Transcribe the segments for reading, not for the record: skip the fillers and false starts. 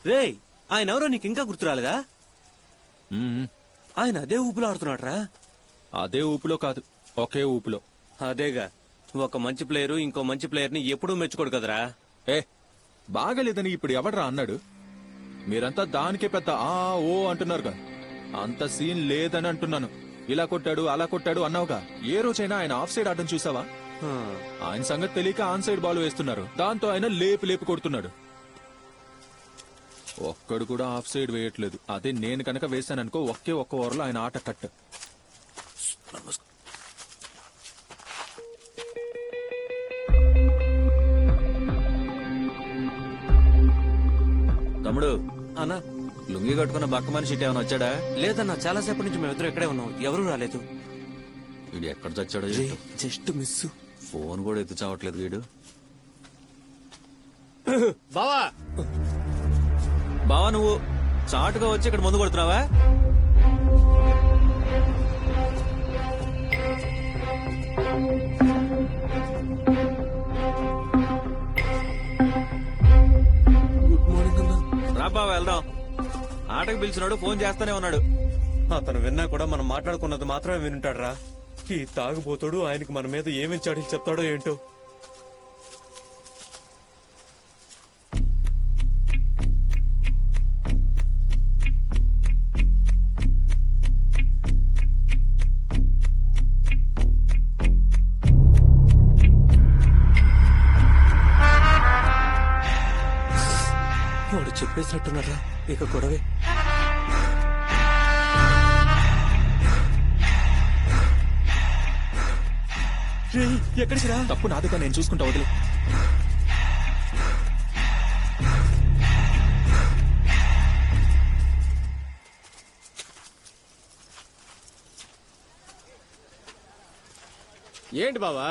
రేయ్, ఆయన ఎవరో నీకు ఇంకా గుర్తురాలేదా? ఆయన అదే ఊపులో ఆడుతున్నాడ్రా. అదే ఊపులో కాదు, ఒకే ఊపులో. అదేగా, ఒక మంచి ప్లేయరు ఇంకో మంచి ప్లేయర్ ని ఎప్పుడూ మెచ్చుకోడు కదరా. ఏ బాగలేదని ఇప్పుడు ఎవడ్రా అన్నాడు? మీరంతా దానికే పెద్ద ఆ ఓ అంటున్నారుగా. అంత సీన్ లేదని అంటున్నాను. ఇలా కొట్టాడు అలా కొట్టాడు అన్నావుగా. ఏ రోజైనా ఆయన ఆఫ్ సైడ్ ఆడడం చూసావా? ఆయన సంగతి తెలియక ఆన్ సైడ్ బాల్ వేస్తున్నారు. దాంతో ఆయన లేపి కొడుతున్నాడు. ఒక్కడు కూడా ఆఫ్ సైడ్ వేయట్లేదు. అదే నేను కనుక వేశాననుకో ఒకే ఒక్క ఓవర్లో ఆయన ఆట కట్. తమ్ముడు, అన్నా లుంగి కట్టుకున్న బక్క మనిషి ఇటు ఏమైనా వచ్చాడా? లేదన్నా, చాలా సేపటి నుంచి మేమిద్దరం ఇక్కడే ఉన్నాం, ఎవరూ రాలేదు. వీడు ఎక్కడ చచ్చాడో? Just miss. ఫోన్ కూడా ఎత్తు చావట్లేదు వీడు. బావా బావా, నువ్వు చాటుగా వచ్చి ఇక్కడ ముందు కొడుతున్నావా? రా బావా, వెళ్దాం. ఆటకు పిలిచినాడు, ఫోన్ చేస్తానే ఉన్నాడు. అతను విన్నా కూడా మనం మాట్లాడుకున్నది మాత్రమే వినుంటాడ్రా. ఈ తాగుబోతాడు ఆయనకి మన మీద ఏమేం చాడీలు చెప్తాడో ఏంటో. వాడు చెప్పేసినట్టున్నారా, ఇక గొడవే. ఎక్కడికి రా? తప్పు నాదిగా, నేను చూసుకుంటా, వదిలే. ఏంటి బావా,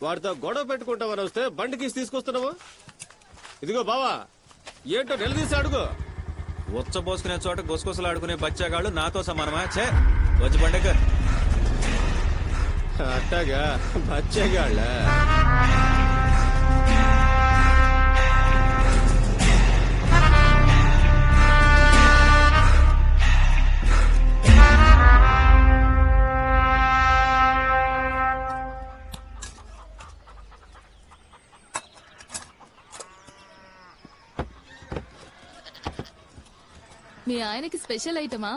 వాడితో గొడవ పెట్టుకుంటామని వస్తే బండికి తీసుకొస్తున్నావు? ఇదిగో బావా, ఏంటో నిలదీసి అడుగు. ఉచ్చబోసుకునే చోట గుసగుసలు ఆడుకునే బచ్చాగాళ్ళు నాతో సమానమా? చే వచ్చి బండెక్క. అట్టాగా బచ్చాగాళ్ళ. మీ ఆయనకి స్పెషల్ ఐటమా?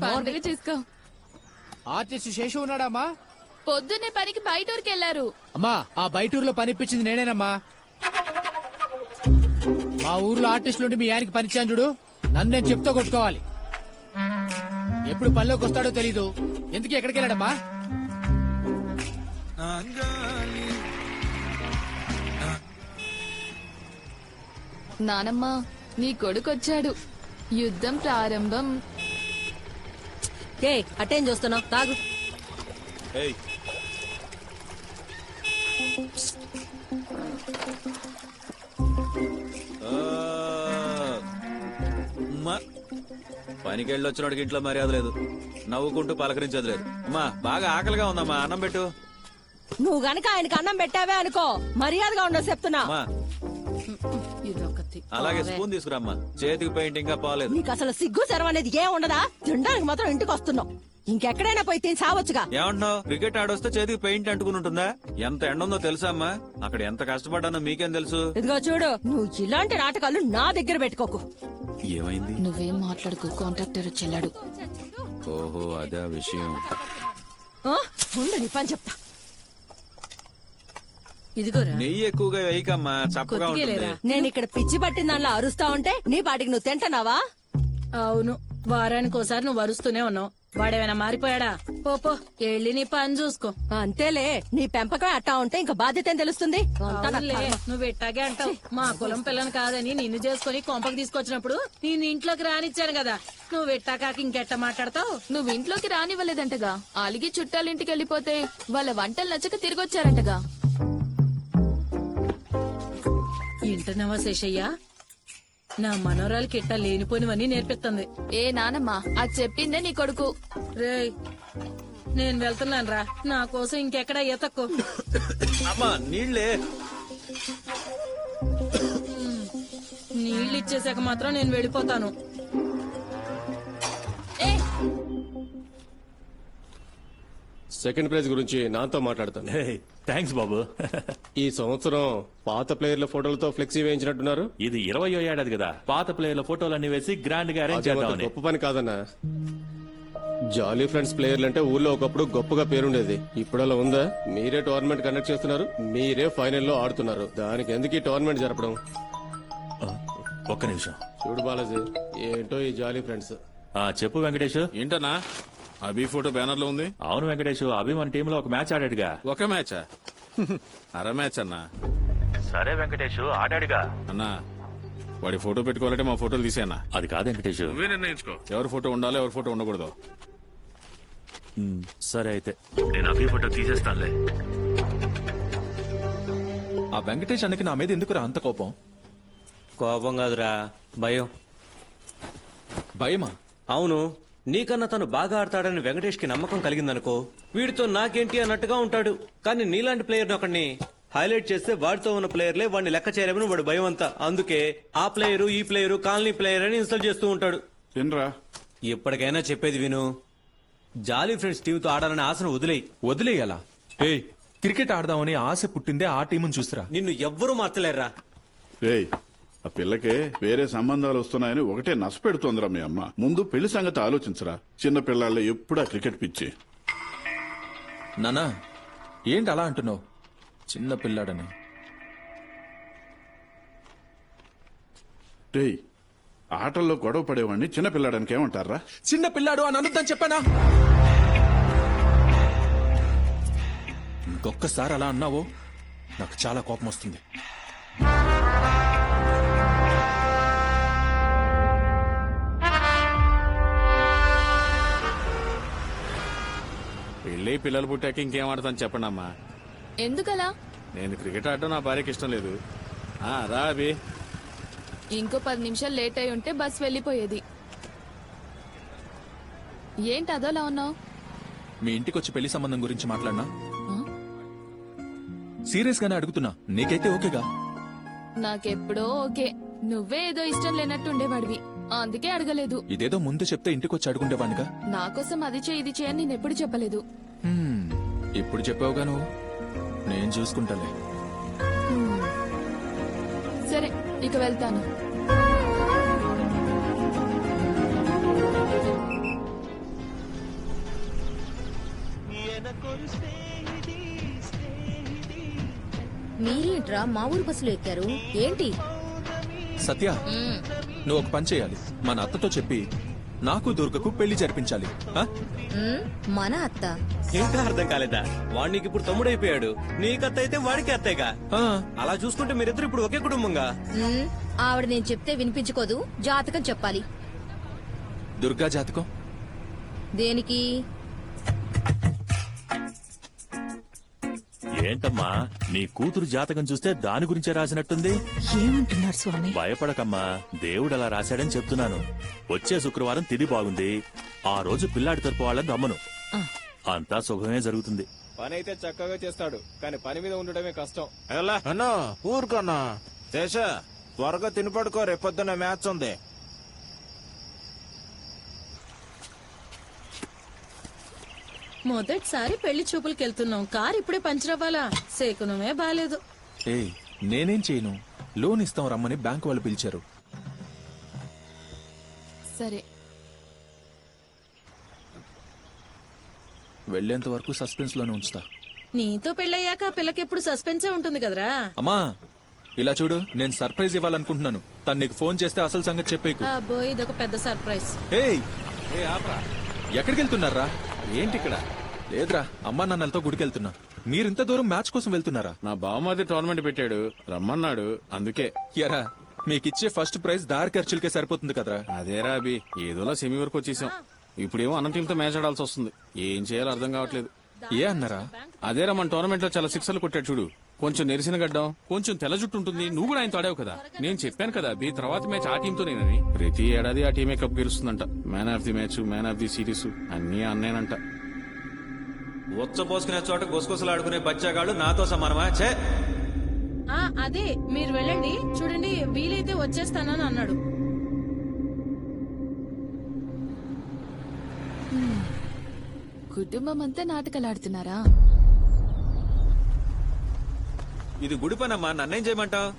పండుగ చేసుకో. ఆర్టిస్ట్ శేషు ఉన్నాడమ్మా? పొద్దున్నే పనికి బయట ఊరికి వెళ్లారు. అమ్మా, ఆ బయట ఊర్లో పనిపించింది నేనేనమ్మా. మా ఊర్లో ఆర్టిస్టులుండి మీ ఆయనకి పనిచ్చాను చూడు, నన్ను నేను చెప్తూ కొట్టుకోవాలి. ఎప్పుడు పనిలోకి వస్తాడో తెలీదు. ఎందుకు ఎక్కడికి వెళ్ళాడమ్మా? నానమ్మ, నీ కొడుకొచ్చాడు. యుద్ధం ప్రారంభం. అటేం చూస్తున్నావు? తాగు. పనికెళ్ళి వచ్చినోడికి ఇంట్లో మర్యాద లేదు, నవ్వుకుంటూ పలకరించేది లేదు. అమ్మా, బాగా ఆకలిగా ఉందమ్మా, అన్నం పెట్టు. నువ్వు గనక ఆయనకి అన్నం పెట్టావే అనుకో, మర్యాదగా ఉండవు చెప్తున్నా. అలాగే స్పూన్ తీసుకురామ్మా, చేతికి పెయింట్ ఇంకా పోలేదు. నీకు అసలు సిగ్గు శరం అనేది ఏం ఉండదా? తినడానికి మాత్రం ఇంటికి వస్తున్నావు. ఇంకెక్కడైనా పోయి తిని సావచ్చుగా. ఏమంటున్నావు? క్రికెట్ ఆడొస్తే చేతికి పెయింట్ అంటుకుని ఉంటుందా? ఎంత ఎండ ఉందో తెలుసా అమ్మా? అక్కడ ఎంత కష్టపడ్డానో మీకేం తెలుసు? ఇదిగో చూడు, నువ్వు ఇలాంటి నాటకాలు నా దగ్గర పెట్టుకోకు. ఏమైంది? నువ్వేం మాట్లాడుకో, కాంట్రాక్టర్ వచ్చేలాడు. ఓహో, అదే విషయం. ముందు నీ పని చెప్తా. ఇదిగోరా, నెయ్యి ఎక్కువగా వేయకమ్మా, చప్పగా ఉంటుంది. నేను ఇక్కడ పిచ్చి పట్టిన దానిలో అరుస్తా ఉంటే నీ పాటికి నువ్వు తింటున్నావా? అవును, వారానికి ఒకసారి నువ్వు వరుస్తూనే ఉన్నావు. వాడేమైనా మారిపోయాడా? పోపో, వెళ్ళి నీ పని చూసుకో. అంతేలే, నీ పెంపకం అట్టా ఉంటే ఇంకా బాధ్యత ఏం తెలుస్తుంది? నువ్వు ఇట్టాగే అంటావు. మా కులం పిల్లని కాదని నిన్ను చేసుకుని కొంపకి తీసుకొచ్చినప్పుడు నేను ఇంట్లోకి రానిచ్చాను కదా. నువ్వు ఇట్టాకాకి ఇంకెట్ట మాట్లాడతావు? నువ్వు ఇంట్లోకి రానివ్వలేదంటగా. అలిగి చుట్టాలింటికి వెళ్ళిపోతే వాళ్ళ వంటలు నచ్చక తిరిగొచ్చారంటగా. ఇంటనవా శేషయ్య, నా మనోరాలకి ఇట్టా లేనిపోనివన్నీ నేర్పిస్తుంది. ఏ నానమ్మ, అది చెప్పిందే నీ కొడుకు. రేయ్, నేను వెళ్తున్నాను రా, నా కోసం ఇంకెక్కడా ఎతక్కు. అమ్మా, నీళ్లే. నీళ్ళు బిల్లు ఇచ్చేసాక మాత్రం నేను వెళ్ళిపోతాను. సెకండ్ ప్రైజ్ గురించి నాతో మాట్లాడతాను. థ్యాంక్స్ బాబు. ఈ సంవత్సరం పాత ప్లేయర్ల ఫోటోలతో ఫ్లెక్సీ వేయించినట్టున్నారు. ఇది 20వ ఏడాది కదా, పాత ప్లేయర్ల ఫోటోలన్నీ వేసి గ్రాండ్ గా అరేంజ్ అదేమంత చేద్దామని. గొప్ప పని కాదన్నా. జాలీ ఫ్రెండ్స్ ప్లేయర్లు అంటే ఊర్లో ఒకప్పుడు గొప్పగా పేరుండేది. ఇప్పుడు అలా ఉందా? మీరే టోర్నమెంట్ కండక్ట్ చేస్తున్నారు, మీరే ఫైనల్లో ఆడుతున్నారు. దానికి ఎందుకు ఈ టోర్నమెంట్ జరపడం? ఒక్క నిమిషం. చూడు బాలాజీ, ఏంటో ఈ జాలీ ఫ్రెండ్స్. చెప్పు వెంకటేష్. ఏంటన్నా అభి ఫోటో బ్యానర్ లో ఉంది? అవును వెంకటేష్, అభి మన టీంలో ఒక మ్యాచ్ ఆడాడుగా. ఒక మ్యాచా? అర మ్యాచ్ అన్నా. సరే వెంకటేష్, ఆడాడుగా. అన్నా వాడి ఫోటో పెట్టుకోవాలంటే మా ఫోటోలు తీసేయన్నా. అది కాదు వెంకటేష్. నువ్వే నిర్ణయించుకో ఎవరి ఫోటో ఉండాలో ఎవరి ఫోటో ఉండకూడదు. సరే అయితే నేను అభి ఫోటో తీసేస్తానులే. ఆ వెంకటేష్ అన్నకి నా మీద ఎందుకురా అంత కోపం? కోపం కాదురా, భయం. భయమా? అవును, నీకన్నా తను బాగా ఆడతాడని వెంకటేష్ కి నమ్మకం కలిగిందనుకో, వీడితో నాకేంటి అన్నట్టుగా ఉంటాడు. కానీ నీలాంటి ప్లేయర్ ఒకడిని హైలైట్ చేస్తే వాడితో ఉన్న ప్లేయర్లే వాడిని లెక్క చేయలేమని వాడు భయం అంతా. అందుకే ఆ ప్లేయరు ఈ ప్లేయరు కాలనీ ప్లేయర్ అని ఇన్స్టాల్ చేస్తూ ఉంటాడు. ఎప్పటికైనా చెప్పేది విను, జాలీ ఫ్రెండ్స్ టీంతో ఆడాలని ఆశను వదిలేయాలా? ఏయ్, క్రికెట్ ఆడదామని ఆశ పుట్టిందే ఆ టీముని చూసిరా. నిన్ను ఎవ్వరూ మార్చలేరా. రేయ్, ఆ పిల్లకే వేరే సంబంధాలు వస్తున్నాయని ఒకటే నష్టపెడుతోందిరా మీ అమ్మ. ముందు పెళ్లి సంగతి ఆలోచించరా. చిన్న పిల్లల్లో ఎప్పుడా క్రికెట్ పిచ్చి. నానా, ఏంటి అలా అంటున్నావు? చిన్న పిల్లాడని. రేయ్, ఆటల్లో గొడవ పడేవాడిని చిన్న పిల్లాడానికి ఏమంటారా? చిన్న పిల్లాడు అని అనుద్దని చెప్పానా? ఇంకొక్కసారి అలా అన్నావో నాకు చాలా కోపం వస్తుంది. పెళ్ళి పిల్లలు పుట్టాక ఇంకేం ఆడతాను చెప్పండి అమ్మా. ఎందుకలా? నేను క్రికెట్ ఆడటం నా భార్యకి ఇష్టం లేదు. రా అభి. ఇంకో 10 నిమిషాలు లేట్ అయి ఉంటే బస్ వెళ్ళిపోయేది. ఏంటి అదోలా ఉన్నావు? మీ ఇంటికి వచ్చి పెళ్లి సంబంధం గురించి మాట్లాడినా? సీరియస్ గానే అడుగుతున్నా, నీకైతే ఓకేగా? నాకెప్పుడో ఓకే. నువ్వే ఏదో ఇష్టం లేనట్టు ఉండేవాడివి, అందుకే అడగలేదు. ఇదేదో ముందు చెప్తే ఇంటికి వచ్చి అడుగుండేవాడిగా. నా కోసం అది చేయి ఇది చేయని నేను ఎప్పుడు చెప్పలేదు. ఇప్పుడు చెప్పావుగా నువ్వు, నేను చూసుకుంటాలే. సరే, ఇక వెళ్తాను. మీరేంట్రా మా ఊరు బస్సులో ఎక్కారు? ఏంటి? సత్య, నువ్వు ఒక పని చేయాలి. మన అత్తతో చెప్పి నాకు దుర్గకు పెళ్లి జరిపించాలి. మన అత్త? ఇంకా అర్థం కాలేదా? వాడు నీకు ఇప్పుడు తమ్ముడైపోయాడు, నీకత్త అయితే వాడికి అత్తయ్యగా. అలా చూసుకుంటే మీరిద్దరు ఇప్పుడు ఒకే కుటుంబంగా. ఆవిడ నేను చెప్తే వినిపించుకోదు, జాతకం చెప్పాలి. దుర్గా జాతకం దేనికి? ఏంటమ్మా, నీ కూతురు జాతకం చూస్తే దాని గురించే రాసినట్టుంది. ఏమంటున్నారు స్వామి? భయపడకమ్మా, దేవుడు అలా రాశాడని చెప్తున్నాను. వచ్చే శుక్రవారం తిది బాగుంది, ఆ రోజు పిల్లాడి తరపు వాళ్ళని రమ్మను. అంతా శుభమే జరుగుతుంది. పని అయితే చక్కగా చేస్తాడు, కానీ పని మీద ఉండడమే కష్టం. అన్నా ఊరుకన్నా శేష, త్వరగా తిని పడుకో, రేపొద్దున మ్యాచ్ ఉంది. మొదటిసారి పెళ్లి చూపులకి వెళ్తున్నాం, కారు ఇప్పుడే పంచర్ అవ్వాలా? సేకునమే బాలేదు. ఏయ్, నేనేం చేయను. లోన్ ఇస్తాం రమ్మని బ్యాంకు వాళ్ళు పిలిచారు. సరే, వెళ్లేంత వరకు సస్పెన్స్ లోనే ఉంచుతా. నీతో పెళ్ళయ్యాక ఆ పిల్లకి ఎప్పుడు సస్పెన్సే ఉంటుంది కదరా. అమ్మా, ఇలా చూడు, నేను సర్ప్రైజ్ ఇవ్వాలనుకుంటున్నాను. తను నీకు ఫోన్ చేస్తే అసలు సంగతి చెప్పేకు. అబ్బో, ఇదొక పెద్ద సర్ప్రైజ్. ఏయ్, ఎక్కడికి వెళ్తున్నారా? ఏంటి ఇక్కడ? లేదురా, అమ్మా నాన్నలతో గుడికి వెళ్తున్నా. మీరింత దూరం మ్యాచ్ కోసం వెళ్తున్నారా? నా బావమది టోర్నమెంట్ పెట్టాడు, రమ్మన్నాడు, అందుకే. ఎరా, మీకిచ్చే ఫస్ట్ ప్రైజ్ దారి ఖర్చులకే సరిపోతుంది కదరా. అదేరా అభి, ఏదోలా సెమీ వరకు వచ్చేసాం. ఇప్పుడేమో అన్న టీంతో మ్యాచ్ ఆడాల్సి వస్తుంది. ఏం చేయాలో అర్థం కావట్లేదు. ఏ అన్నారా? అదేరా, మన టోర్నమెంట్ లో చాలా సిక్సర్లు కొట్టాడు చూడు. కొంచెం నెరిసిన గడ్డం, కొంచెం తెల్ల జుట్టు ఉంటుంది. నువ్వు కూడా ఆయన ఆడావు కదా. నేను చెప్పాను కదా అభి, తర్వాత మ్యాచ్ ఆ టీంతో నేనని. ప్రతి ఏడాది ఆ టీమే కప్ గెలుస్తుందంట. Man of the match, man of the series అన్నీ అన్నేనంట. ఉచ్చ పోసుకునే చోట గుసగుసలు ఆడుకునే బచ్చాగాళ్ళు నాతో సమానమా? చే ఆ అదే మీరు వెళ్ళండి, చూడండి వీలైతే వచ్చేస్తానని అన్నాడు. కుటుంబం అంతా నాటకాలాడుతున్నారా? ఇది గుడి పనమ్మా, నన్నేం చేయమంటావు?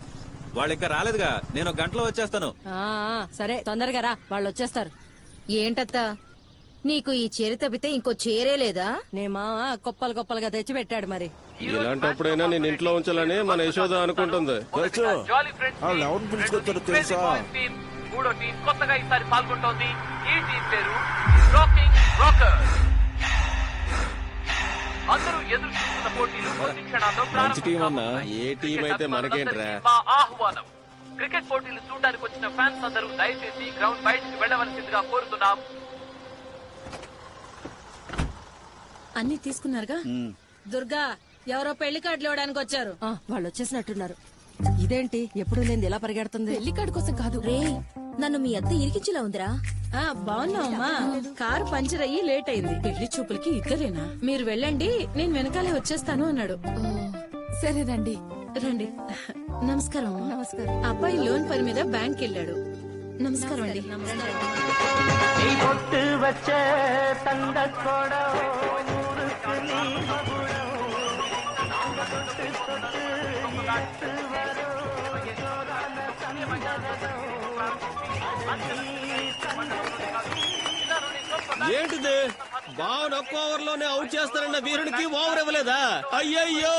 వాళ్ళు ఇంకా రాలేదుగా, నేను ఒక గంటలో వచ్చేస్తాను. సరే తొందరగా రా, వాళ్ళు వచ్చేస్తారు. ఏంటత్తా నీకు ఈ చీర తప్పితే ఇంకో చీరే లేదా? నే మామ కుప్పలు కుప్పలుగా తెచ్చి పెట్టాడు మరి. ఇలాంటప్పుడైనా నేను ఇంట్లో ఉంచాలని మన యశోద అనుకుంటుంది. వాళ్ళు ఎవరిని పిలుచుకొచ్చారో తెలుసా? మూడో టీం కొత్తగా ఈసారి పాల్గొంటోంది. ఈ టీం పేరు రాకింగ్ రాకర్స్. అందరూ ఎదురు చూస్తున్న పోటీలు కొద్ది క్షణాల్లో మంచి టీం అన్నా. ఏ టీం అయితే మనకేంట్రా? మా ఆహ్వానం. క్రికెట్ పోటీలు చూడడానికి వచ్చిన ఫ్యాన్స్ అందరూ దయచేసి గ్రౌండ్ బయటికి వెళ్లవలసిందిగా కోరుతున్నాం. అన్ని తీసుకున్నారుగా? దుర్గా, ఎవరో పెళ్లి కార్డులు ఇవ్వడానికి వచ్చారు. వాళ్ళు వచ్చేసినట్టున్నారు. ఇదేంటి ఎప్పుడు లేని ఇలా పరిగెడుతుంది? పెళ్లి కార్డు కోసం కాదు. రే నన్ను మీ అత్త ఇరికించేలా ఉందిరా. బాగున్నావమ్మా? కారు పంచర్ అయ్యి లేట్ అయింది. పెళ్లి చూపులకి ఇద్దరేనా? మీరు వెళ్ళండి, నేను వెనకాలే వచ్చేస్తాను అన్నాడు. ఓ, సరే రండి. రండి. నమస్కారం అమ్మా. నమస్కారం. అబ్బాయి లోన్ పని మీద బ్యాంక్ వెళ్ళాడు. నమస్కారం అండి. ఏంటిది? బావన్ ఒక్క ఓవర్ లోనే అవుట్ చేస్తారన్న వీరుడికి ఓవర్ ఇవ్వలేదా? అయ్యయ్యో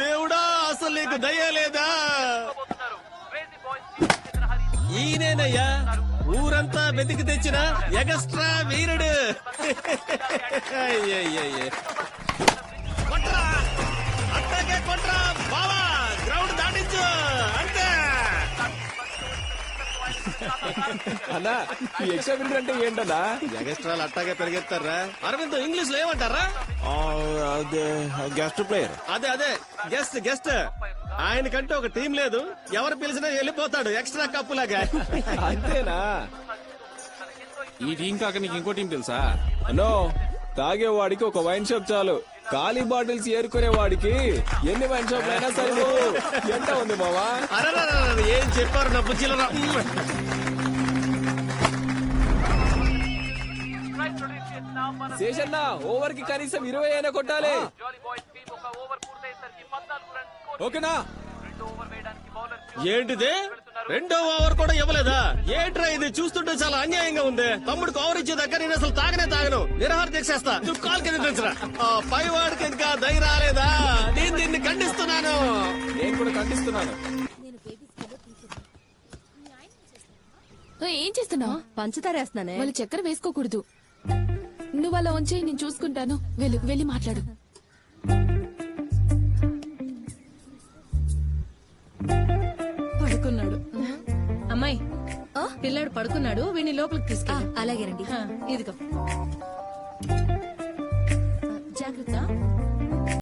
దేవుడా, అసలు నీకు దయ లేదా? ఈయనేనయ్యా ఊరంతా వెతికి తెచ్చిన ఎగస్ట్రా వీరుడు. అయ్యయ్యయ్య. కొట్రా, అట్టాకే కొట్రా బావా, గ్రౌండ్ దాటించు అంతే. అన్నా ఈ ఎక్స్ట్రా పీరియడ్ అంటే ఏంటన్నా? ఎగస్ట్రాలు అట్టాగే పెరిగెత్తారా? అరవింద్ ఇంగ్లీష్ లో ఏమంటారా? అదే గెస్ట్ ప్లేయర్. అదే గెస్ట్ గెస్ట్. ఆయనకంటే ఒక టీం లేదు, ఎవరు పిలిచినా వెళ్ళిపోతాడు ఎక్స్ట్రా కప్పు లాగా. అంతేనా? ఈ టీం కాక నీకు ఇంకో టీం తెలుసా? అన్నో, తాగేవాడికి ఒక వైన్ షాప్ చాలు, ఖాళీ బాటిల్స్ ఏరుకునే వాడికి ఎన్ని వైన్ షాప్ అయినా సరే. ఎంత ఉంది మావా? అరే ఏం చెప్పారు నా బుజ్జిలరా? శేషన్న, ఓవర్ కి కనీసం 20 అయినా కొట్టాలి. ఓకేనా? ఏంటిది? రెండో ఓవర్ కూడా ఇవ్వలేదా? ఏంట్రా ఇది? చూస్తుంటే చాలా అన్యాయంగా ఉంది. తమ్ముడికి ఓవర్ ఇచ్చే దగ్గర నేను అసలు తాగనే తాగను, నిరాహార దీక్షేస్తా. నువ్వు కాల్ కింద దించరా. పైవాడికి ఇంకా ధైర్యం రాలేదా? నేను దీన్ని ఖండిస్తున్నాను. నేను కూడా ఖండిస్తున్నాను. ఏం చేస్తున్నావు? పంచదార వేస్తున్నానే. వాళ్ళు చక్కెర వేసుకోకూడదు. నువ్వు అలా ఉంచే, నేను చూసుకుంటాను. వెళ్ళి మాట్లాడు. పడుకున్నాడు. అమ్మాయి, పిల్లాడు పడుకున్నాడు, వీడిని లోపలికి తీసుకెళ్ళి. అలాగే రండి. ఇదిగో